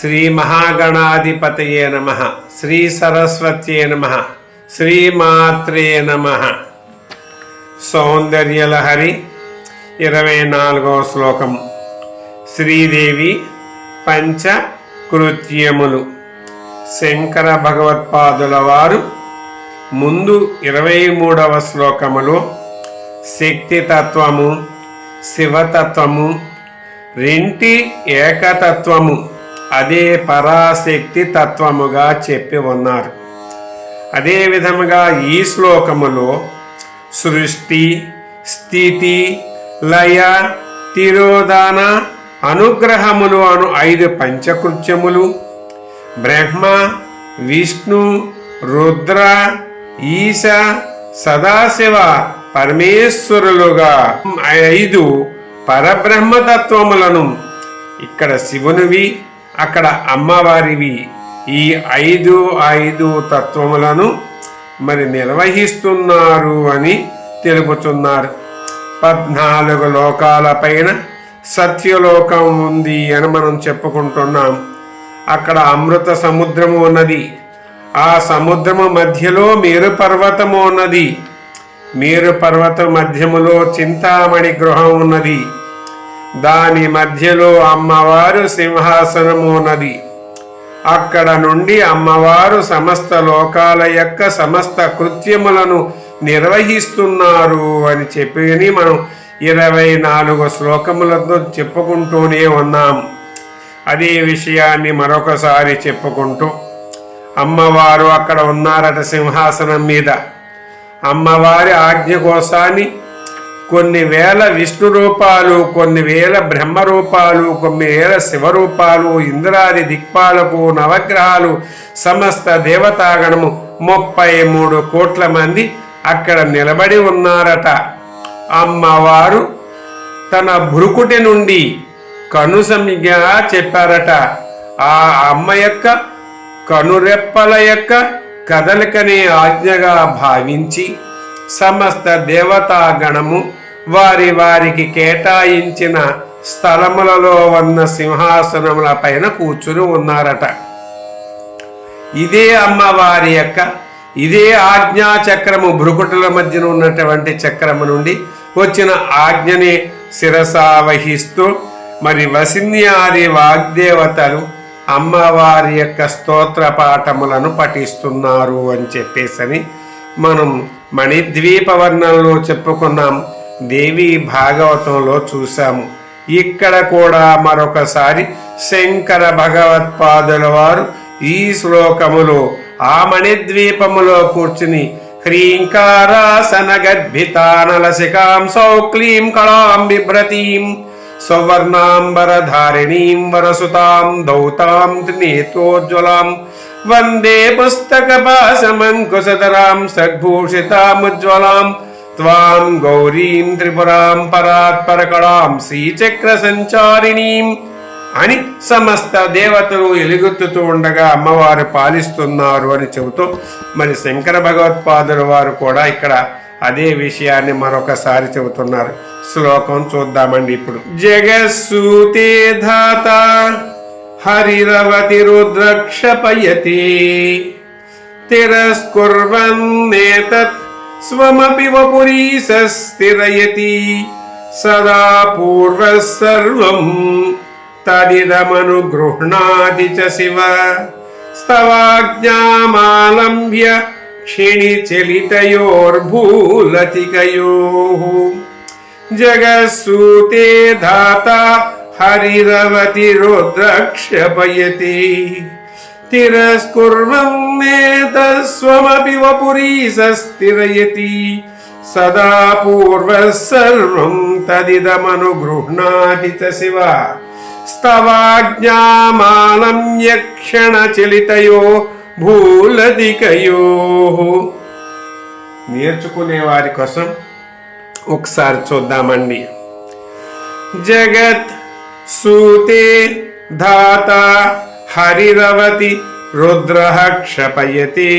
శ్రీ మహాగణాధిపతయే నమః. శ్రీ సరస్వత్యే నమః. శ్రీమాత్రే నమః. సౌందర్యలహరి 24వ శ్లోకం. శ్రీదేవి పంచకృత్యములు. శంకర భగవత్పాదుల వారు ముందు 23వ శ్లోకములో శక్తితత్వము, శివతత్వము, రెంటి ఏకతత్వము, అదే పరాశక్తి తత్వముగా చెప్పి ఉన్నారు. అదే విధముగా ఈ శ్లోకములో సృష్టి, స్థితి, లయ, తిరోధాన, అనుగ్రహములు అను 5 పంచకృత్యములు, బ్రహ్మ, విష్ణు, రుద్ర, ఈశ, సదాశివ పరమేశ్వరులుగా 5 పరబ్రహ్మతత్వములను, ఇక్కడ శివునివి అక్కడ అమ్మవారివి, ఈ 5 తత్వములను మరి నిర్వహిస్తున్నారు అని తెలుపుతున్నారు. 14 లోకాల పైన సత్యలోకం ఉంది అని మనం చెప్పుకుంటున్నాం. అక్కడ అమృత సముద్రము ఉన్నది. ఆ సముద్రము మధ్యలో మేరు పర్వతము ఉన్నది. మేరు పర్వత మధ్యములో చింతామణి గృహం ఉన్నది. దాని మధ్యలో అమ్మవారు సింహాసనము ఉన్నది. అక్కడ నుండి అమ్మవారు సమస్త లోకాల యొక్క సమస్త కృత్యములను నిర్వహిస్తున్నారు అని చెప్పి మనం 24 శ్లోకములతో చెప్పుకుంటూనే ఉన్నాం. అదే విషయాన్ని మరొకసారి చెప్పుకుంటూ, అమ్మవారు అక్కడ ఉన్నారట సింహాసనం మీద. అమ్మవారి ఆజ్ఞ కోసాన్ని కొన్ని వేల విష్ణు రూపాలు, కొన్ని వేల బ్రహ్మ రూపాలు, కొన్ని వేల శివరూపాలు, ఇంద్రాది దిక్పాలకు, నవగ్రహాలు, సమస్త దేవతాగణము 33 కోట్ల మంది అక్కడ నిలబడి ఉన్నారట. అమ్మవారు తన భృకుటి నుండి కనుసమిజ్ఞ చెప్పారట. ఆ అమ్మ యొక్క కనురెప్పల యొక్క కదలికనే ఆజ్ఞగా భావించి సమస్త దేవతాగణము వారికి కేటాయించిన స్థలములలో ఉన్న సింహాసనముల పైన కూర్చుని ఉన్నారట. ఇదే అమ్మవారి యొక్క ఇదే ఆజ్ఞా చక్రము, భృకుటుల మధ్యన ఉన్నటువంటి చక్రము నుండి వచ్చిన ఆజ్ఞని శిరసావహిస్తూ మరి వసిన్యాది వాగ్దేవతలు అమ్మవారి యొక్క స్తోత్ర పాఠములను పఠిస్తున్నారు అని చెప్పేసని మనం మణిద్వీప వర్ణంలో చెప్పుకున్నాం. దేవి భాగవతంలో చూసాము. ఇక్కడ కూడా మరొకసారి శంకర భగవత్పాదుల వారు ఈ శ్లోకములో ఆ మణిద్వీపములో కూర్చుని హ్రీంకారాసన గద్భితానలసికాం సౌక్లీం కళాం బిభ్రతీం సౌవర్ణాంబరధారిణీం వరసుతాం దౌతాం త్రినేత్రోజ్వలాం వందే పుస్తకపాశమంకుశధరాం సద్భూషితాముజ్వలాం త్వాం గౌరీం త్రిపురాం పరాత్పరకళాం శ్రీచక్ర సంచారిణీం అని సమస్త దేవతలు ఎలుగెత్తుతూ ఉండగా అమ్మవారు పాలిస్తున్నారు అని చెబుతూ మరి శంకర భగవత్పాదుల వారు కూడా ఇక్కడ అదే విషయాన్ని మరొకసారి చెబుతున్నారు. శ్లోకం చూద్దామండి ఇప్పుడు. జగస్సూతే ధాత హరిరవతి రుద్రక్షపయతి తిరస్కుర్వన్నేతత్ స్వమపి వపురీసస్థిరయతి సదా పూర్వః సర్వం తదిదమనుగృహ్ణాతి చ శివ స్తవాజ్ఞామాలంబ్య క్షిణిచలితయోర్భూలతికయోః. జగస్సూతే ధాత హరిరవతి రుద్రక్షపయతి తిరస్కుర్వన్నేతస్వమపి వపురీసస్థిరయతి సదా పూర్వః సర్వం తదిదమనుగృహ్ణాతి చ శివ స్తవాజ్ఞామాలంబ్య క్షణచలితయో భూలదికయోః. నేర్చుకునే వారి కోసం ఒకసారి చూద్దామండి. జగత్ సూతే ధాత హరిరవతి రుద్రః క్షపయతి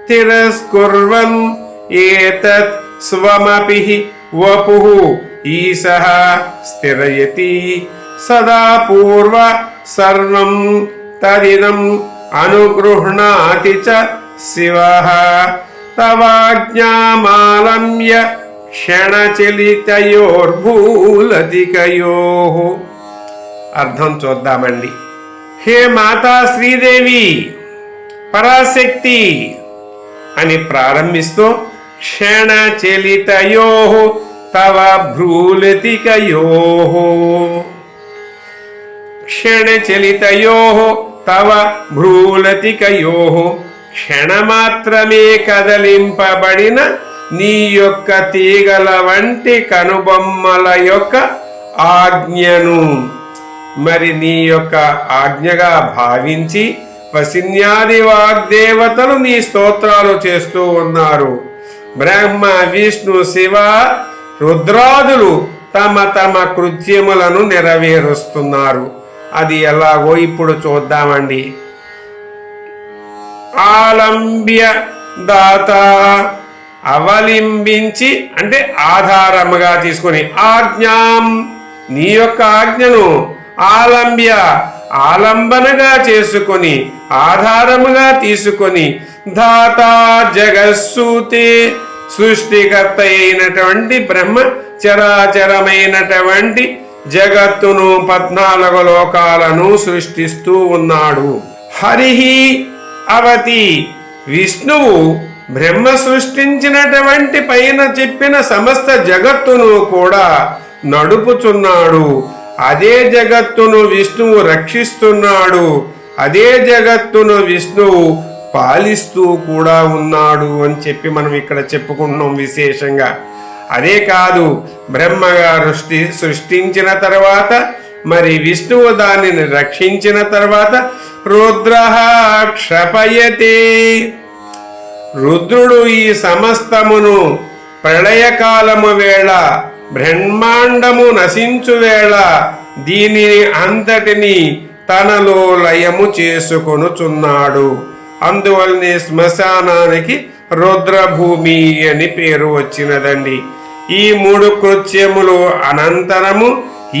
తిరస్కుర్వన్ ఏతత్ స్వమపి వపుః ఈశః స్థిరయతి సదా పూర్వ సర్వం తదిదం అనుగృహ్ణాతి చ శివః తవాజ్ఞామాలమ్య క్షణచలితయోర్భూలతికయోః. అర్థం చూద్దామండి. హే మాతా శ్రీదేవి పరాశక్తి అని ప్రారంభిస్తూ క్షణచలితయోః తవ భ్రూలతికయోః, క్షణచలితయోః తవ భ్రూలతికయోః, క్షణమాత్రమే కదలింపబడిన నీ యొక్క తీగల వంటి కనుబొమ్మల యొక్క ఆజ్ఞను మరి నీ యొక్క ఆజ్ఞగా భావించి వసిన్యాది వాగ్దేవతలు నీ స్తోత్రాలు చేస్తూ ఉన్నారు. బ్రహ్మ విష్ణు శివ రుద్రాదులు తమ తమ కృత్యములను నెరవేరుస్తున్నారు. అది ఎలాగో ఇప్పుడు చూద్దామండి. ఆలంబ్య దాత అవలింబించి అంటే ఆధారముగా తీసుకొని, ఆజ్ఞాం నీ యొక్క ఆజ్ఞను, ఆలంబ్య ఆలంబనగా చేసుకొని, ఆధారముగా తీసుకొని, దాత జగస్సూతే సృష్టికర్త అయినటువంటి బ్రహ్మ చరాచరమైనటువంటి జగత్తును 14 లోకాలను సృష్టిస్తూ ఉన్నాడు. హరిహి అవతి విష్ణువు బ్రహ్మ సృష్టించినటువంటి పైన చెప్పిన సమస్త జగత్తును కూడా నడుపుచున్నాడు. అదే జగత్తును విష్ణువు రక్షిస్తున్నాడు. అదే జగత్తును విష్ణువు పాలిస్తూ కూడా ఉన్నాడు అని చెప్పి మనం ఇక్కడ చెప్పుకుంటున్నాం విశేషంగా. అదే కాదు, బ్రహ్మగారు సృష్టించిన తర్వాత మరి విష్ణువు దానిని రక్షించిన తర్వాత రుద్రః క్షపయతే, రుద్రుడు ఈ సమస్తమును ప్రళయకాలము వేళ బ్రహ్మాండము నశించు వేళ దీనిని అంతటిని తనలో లయము చేసుకొనుచున్నాడు. అందువల్లనే శ్మశానానికి రుద్రభూమి అని పేరు వచ్చినదండి. ఈ 3 కృత్యములు అనంతరము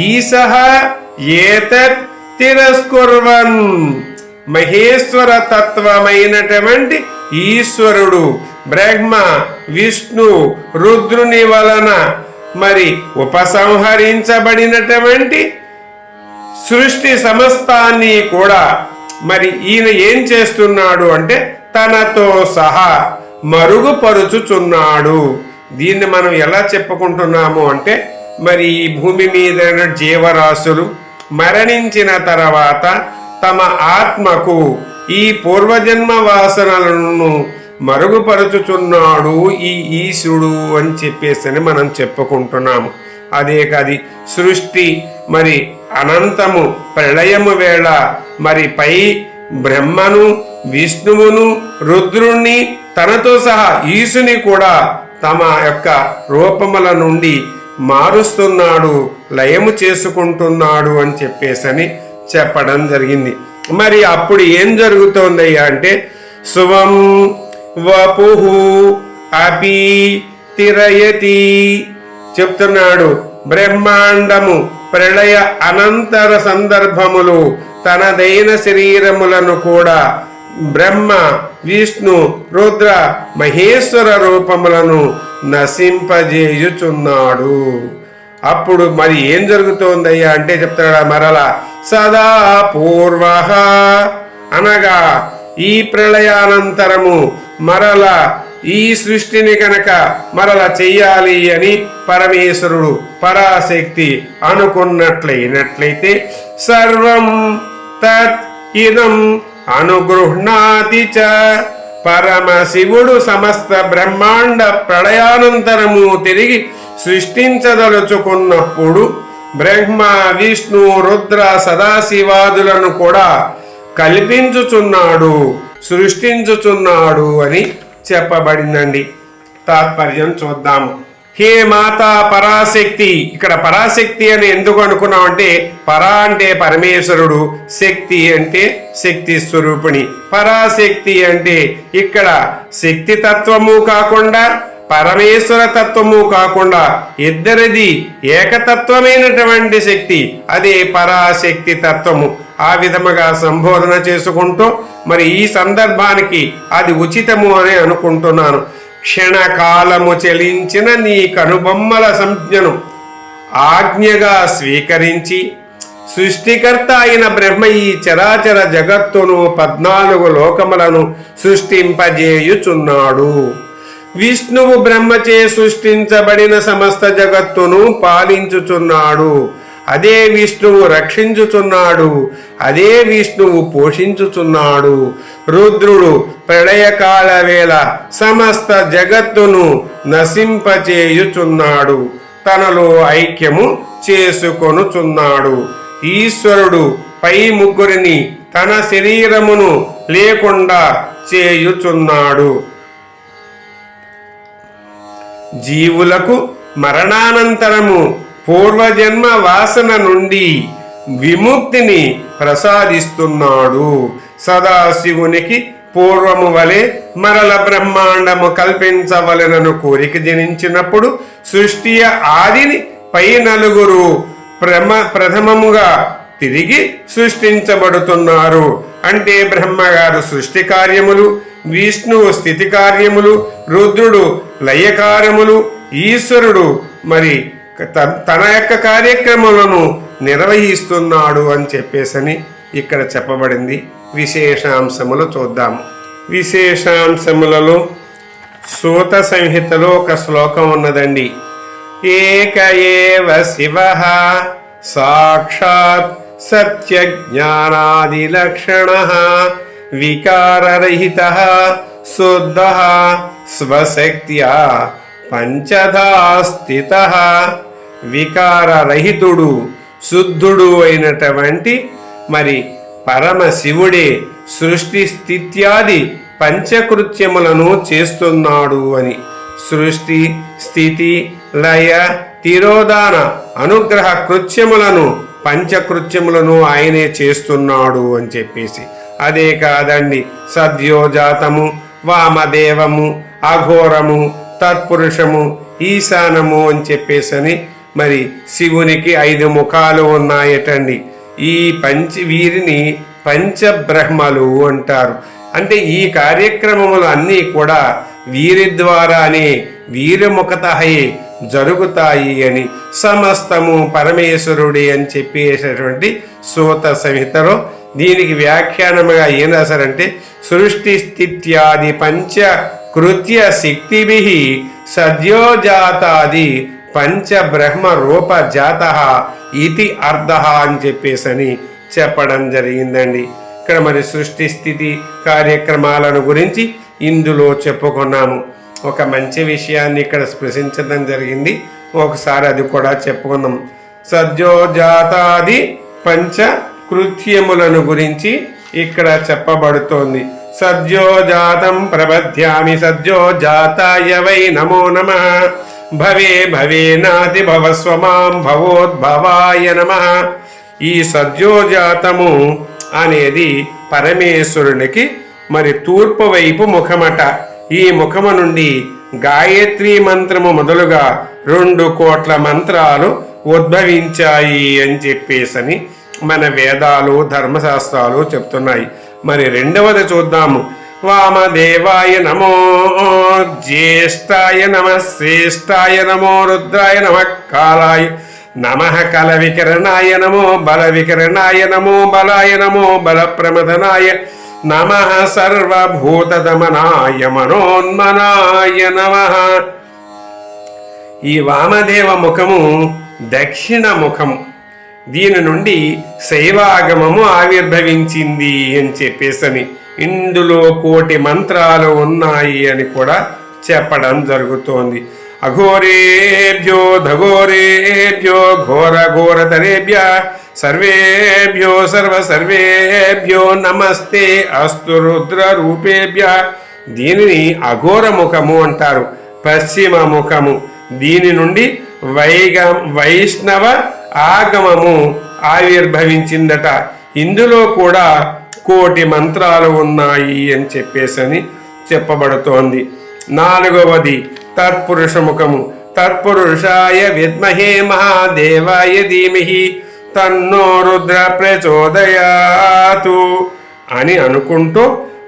ఈశః ఏతత్ తిరస్కుర్వన్, మహేశ్వర తత్వమైనటువంటి ఈశ్వరుడు బ్రహ్మ విష్ణు రుద్రుని వలన మరి ఉపసంహరించబడినటువంటి సృష్టి సమస్తాన్ని కూడా మరి ఈయన ఏం చేస్తున్నాడు అంటే తనతో సహా మరుగుపరుచుచున్నాడు. దీన్ని మనం ఎలా చెప్పుకుంటున్నాము అంటే మరి ఈ భూమి మీద జీవరాశులు మరణించిన తర్వాత తమ ఆత్మకు ఈ పూర్వజన్మ వాసనలను మరుగుపరుచుచున్నాడు ఈ ఈశుడు అని చెప్పేసి మనం చెప్పుకుంటున్నాము. అదే కాదు, సృష్టి మరి అనంతము ప్రళయము వేళ మరి పై బ్రహ్మను విష్ణువును రుద్రుణ్ణి తనతో సహా ఈశుని కూడా తమ యొక్క రూపముల నుండి మారుస్తున్నాడు, లయము చేసుకుంటున్నాడు అని చెప్పేసని చెప్పడం జరిగింది. మరి అప్పుడు ఏం జరుగుతోందయ్యా అంటే శుభం వపుహు అపి తిరయతి చెప్తున్నాడు. బ్రహ్మాండము ప్రళయ అనంతర సందర్భములు తనదైన శరీరములను కూడా బ్రహ్మ విష్ణు రుద్ర మహేశ్వర రూపములను నశింపజేయుచున్నాడు. అప్పుడు మరి ఏం జరుగుతోందయ్యా అంటే చెప్తాడా మరలా సదా పూర్వ అనగా ఈ ప్రళయానంతరము మరల ఈ సృష్టిని కనుక మరల చెయ్యాలి అని పరమేశ్వరుడు పరాశక్తి అనుకున్నట్లయితే సర్వం తత్ ఇదం అనుగృహ్ణాతి చ, పరమశివుడు సమస్త బ్రహ్మాండ ప్రళయానంతరము తిరిగి సృష్టించదలుచుకున్నప్పుడు బ్రహ్మ విష్ణు రుద్ర సదాశివాదులను కూడా కల్పించుచున్నాడు, సృష్టించుచున్నాడు అని చెప్పబడిందండి. తాత్పర్యం చూద్దాము. హే మాతా పరాశక్తి, ఇక్కడ పరాశక్తి అని ఎందుకు అనుకున్నాం అంటే పరా అంటే పరమేశ్వరుడు, శక్తి అంటే శక్తి స్వరూపిణి. పరాశక్తి అంటే ఇక్కడ శక్తి తత్వము కాకుండా పరమేశ్వర తత్వము కాకుండా ఇద్దరిది ఏకతత్వమైనటువంటి శక్తి, అదే పరాశక్తి తత్వము. ఆ విధముగా సంబోధన చేసుకుంటూ మరి ఈ సందర్భానికి అది ఉచితము అని అనుకుంటున్నాను. క్షణకాలము చెలించిన నీ కనుబొమ్మల సంజ్ఞను ఆజ్ఞగా స్వీకరించి సృష్టికర్త అయిన బ్రహ్మ ఈ చరాచర జగత్తును 14 లోకములను సృష్టింపజేయుచున్నాడు. విష్ణువు బ్రహ్మచే సృష్టించబడిన సమస్త జగత్తును పాలించుచున్నాడు. అదే విష్ణువు రక్షించుచున్నాడు. అదే విష్ణువు పోషించుచున్నాడు. రుద్రుడు ప్రళయకాల వేళ సమస్త జగత్తును నశింపచేయుచున్నాడు. తనలో ఐక్యము చేసుకొనుచున్నాడు. ఈశ్వరుడు పై ముగ్గురిని తన శరీరమును లేకుండా చేయుచున్నాడు. జీవులకు మరణానంతరము పూర్వజన్మ వాసన నుండి విముక్తిని ప్రసాదిస్తున్నాడు. సదాశివునికి పూర్వము వలె మరల బ్రహ్మాండము కల్పించవలెనను కోరిక జనించినప్పుడు సృష్టి ఆదిని పై 4 ప్రథమముగా తిరిగి సృష్టించబడుతున్నారు. అంటే బ్రహ్మగారు సృష్టి కార్యములు, విష్ణువు స్థితి కార్యములు, రుద్రుడు లయ కార్యములు, ఈశ్వరుడు మరి తన యొక్క కార్యక్రమాలను నిర్వహిస్తున్నాడు అని చెప్పేసని ఇక్కడ చెప్పబడింది. విశేషాంశములు చూద్దాము. విశేషాంశములలో సూత సంహితలో ఒక శ్లోకం ఉన్నదండి. ఏక ఏవ శివః సాక్షాత్ సత్యజ్ఞానాదిలక్షణః వికారరహితః శుద్ధః స్వశక్త్యా పంచధా స్థితః. వికారరహితుడు శుద్ధుడు అయినటువంటి మరి పరమశివుడే సృష్టి స్థిత్యాది పంచకృత్యములను చేస్తున్నాడు అని. సృష్టి స్థితి లయ తిరోధాన అనుగ్రహ కృత్యములను పంచకృత్యములను ఆయనే చేస్తున్నాడు అని చెప్పేసి. అదే కాదండి, సద్యోజాతము, వామదేవము, అఘోరము, తత్పురుషము, ఈశానము అని చెప్పేసని మరి శివునికి 5 ముఖాలు ఉన్నాయటండి. వీరిని పంచబ్రహ్మలు అంటారు. అంటే ఈ కార్యక్రమములు అన్నీ కూడా వీరి ద్వారానే వీరముఖతయే జరుగుతాయి అని సమస్తము పరమేశ్వరుడే అని చెప్పేటటువంటి సూత సంహితలో దీనికి వ్యాఖ్యానముగా ఏం రాశారంటే, సృష్టి స్థిత్యాది పంచ కృత్య శక్తిభి సద్యోజాతాది పంచ బ్రహ్మ రూప జాత ఇది అర్థ అని చెప్పేసని చెప్పడం జరిగిందండి. ఇక్కడ మరి సృష్టి స్థితి కార్యక్రమాలను గురించి ఇందులో చెప్పుకున్నాము. ఒక మంచి విషయాన్ని ఇక్కడ స్పృశించడం జరిగింది, ఒకసారి అది కూడా చెప్పుకున్నాం. సద్యోజాతాది పంచ కృత్యములను గురించి ఇక్కడ చెప్పబడుతోంది. సద్యోజాతం ప్రబధ్యామి సద్యోజాతాయ వై నమో నమః భవే భవేనాతి భవస్వమాం భవోద్భవాయ నమః. ఈ సద్యోజాతము అనేది పరమేశ్వరునికి మరి తూర్పు వైపు ముఖమట. ఈ ముఖము నుండి గాయత్రి మంత్రము మొదలుగా 2 కోట్ల మంత్రాలు ఉద్భవించాయి అని చెప్పేసని మన వేదాలు ధర్మశాస్త్రాలు చెప్తున్నాయి. మరి రెండవది చూద్దాము. వామదేవాయ నమో, జ్యేష్ఠాయ నమ, శ్రేష్ఠాయ నమో, రుద్రాయ నమ, కాలాయ నమ, కల వికరణాయ నమో, బల వికరణాయ నమో, బలాయ నమో, బల ప్రమదనాయ నమ, సర్వభూతదమనాయ మనోన్మనాయ నమ. ఈ వామదేవ ముఖము దక్షిణ ముఖము. దీని నుండి శైవాగమము ఆవిర్భవించింది అని చెప్పేసని, ఇందులో 1 కోటి మంత్రాలు ఉన్నాయి అని కూడా చెప్పడం జరుగుతోంది. అఘోరేభ్యో ధఘోరేభ్యో ఘోర ఘోరతరేభ్య సర్వేభ్యో సర్వేభ్యో నమస్తే అస్తు రుద్ర రూపేభ్య. దీనిని అఘోర ముఖము అంటారు, పశ్చిమ ముఖము. దీని నుండి వైష్ణవ ఆగమము ఆవిర్భవించిందట. ఇందులో కూడా 1 కోటి మంత్రాలు ఉన్నాయి అని చెప్పేసని చెప్పబడుతోంది. 4వది తత్పురుషముఖము. తత్పురుషాయ విద్మహే మహాదేవాయ ధీమహి తన్నో రుద్ర ప్రచోదయాతు అని అనుకుంటూ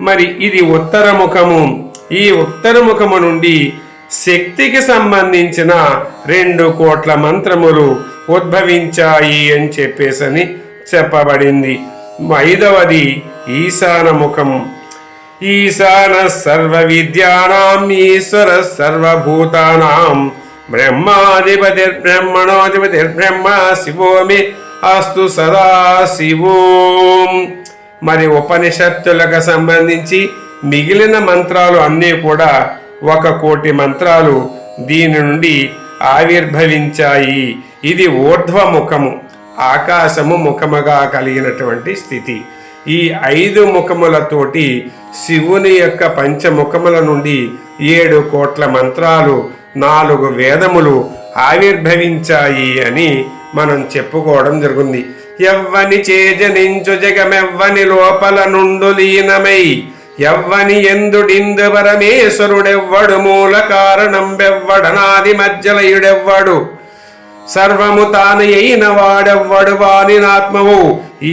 మరి ఇది ఉత్తరముఖము. ఈ ఉత్తరముఖము నుండి శక్తికి సంబంధించిన 2 కోట్ల మంత్రములు ఉద్భవించాయి అని చెప్పేసని చెప్పబడింది. 5వది ఈశానముఖం. ఈశాన సర్వ విద్యానాం ఈశ్వర సర్వభూతానాం బ్రహ్మాధిపతిర్బ్రహ్మణోధిపతిర్బ్రహ్మ శివో మే అస్తు సదా శివోం. మరి ఉపనిషత్తులకు సంబంధించి మిగిలిన మంత్రాలు అన్నీ కూడా 1 కోటి మంత్రాలు దీని నుండి ఆవిర్భవించాయి. ఇది ఊర్ధ్వముఖము, ఆకాశము ముఖముగా కలిగినటువంటి స్థితి. ఈ 5 ముఖములతోటి శివుని యొక్క పంచముఖముల నుండి 7 కోట్ల మంత్రాలు, 4 వేదములు ఆవిర్భవించాయి అని మనం చెప్పుకోవడం జరుగుతుంది. ఎవ్వని చేజనించు జగమెవ్వని లోపల నుండు లీనమై ఎవ్వని ఎందుడిందు పరమేశ్వరుడెవ్వడు మూల కారణం బెవ్వడనాది మధ్యలయుడెవ్వడు సర్వము తాను అయిన వాడెవ్వడు వానినాత్మవు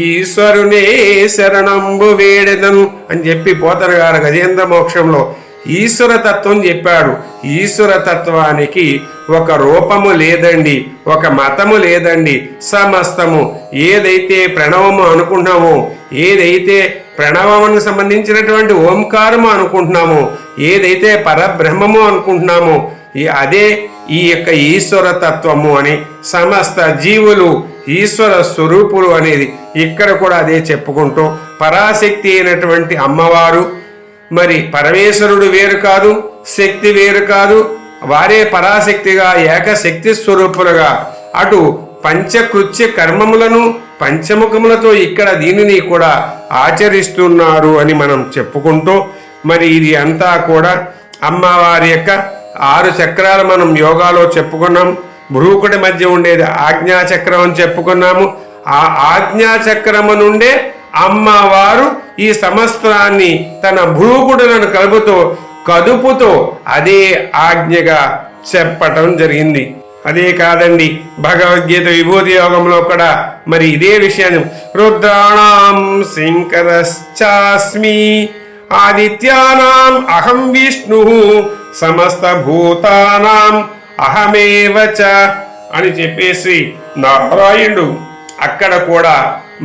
ఈశ్వరునే శరణంబు వేడెదను అని చెప్పి పోతరు గారు గజేంద్ర మోక్షంలో ఈశ్వర తత్వం చెప్పాడు. ఈశ్వర తత్వానికి ఒక రూపము లేదండి, ఒక మతము లేదండి. సమస్తము ఏదైతే ప్రణవము అనుకుంటున్నామో, ఏదైతే ప్రణవమును సంబంధించినటువంటి ఓంకారము అనుకుంటున్నామో, ఏదైతే పరబ్రహ్మము అనుకుంటున్నామో అదే ఈ యొక్క ఈశ్వర తత్వము అని, సమస్త జీవులు ఈశ్వర స్వరూపులు అనేది ఇక్కడ కూడా అదే చెప్పుకుంటూ, పరాశక్తి అయినటువంటి అమ్మవారు మరి పరమేశ్వరుడు వేరు కాదు, శక్తి వేరు కాదు, వారే పరాశక్తిగా ఏకశక్తి స్వరూపులుగా అటు పంచకృత్య కర్మములను పంచముఖములతో ఇక్కడ దీనిని కూడా ఆచరిస్తున్నారు అని మనం చెప్పుకుంటూ, మరి ఇది అంతా కూడా అమ్మవారి యొక్క 6 చక్రాలు మనం యోగాలో చెప్పుకున్నాం. భ్రూకుడి మధ్య ఉండేది ఆజ్ఞాచక్రం అని చెప్పుకున్నాము. ఆ ఆజ్ఞాచక్రము నుండే అమ్మవారు ఈ సమస్తాన్ని తన భ్రూకుడులను కదుపుతో అదే ఆజ్ఞగా చెప్పటం జరిగింది. అదే కాదండి, భగవద్గీత విభూతి యోగంలో కూడా మరి ఇదే విషయాన్ని రుద్రాణం శంకరశ్చాస్మి ఆదిత్యానాం అహం విష్ణు సమస్త భూతానాం అహమేవ చ అని చెప్పేసి నారాయణుడు అక్కడ కూడా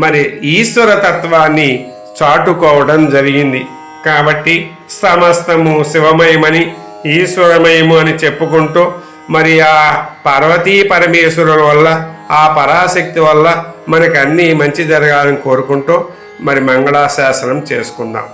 మరి ఈశ్వర తత్వాన్ని చాటుకోవడం జరిగింది. కాబట్టి సమస్తము శివమయమని ఈశ్వరమయము అని చెప్పుకుంటూ మరి ఆ పార్వతీ పరమేశ్వరుల వల్ల ఆ పరాశక్తి వల్ల మనకు అన్నీ మంచి జరగాలని కోరుకుంటూ మరి మంగళాశాసనం చేసుకుందాం.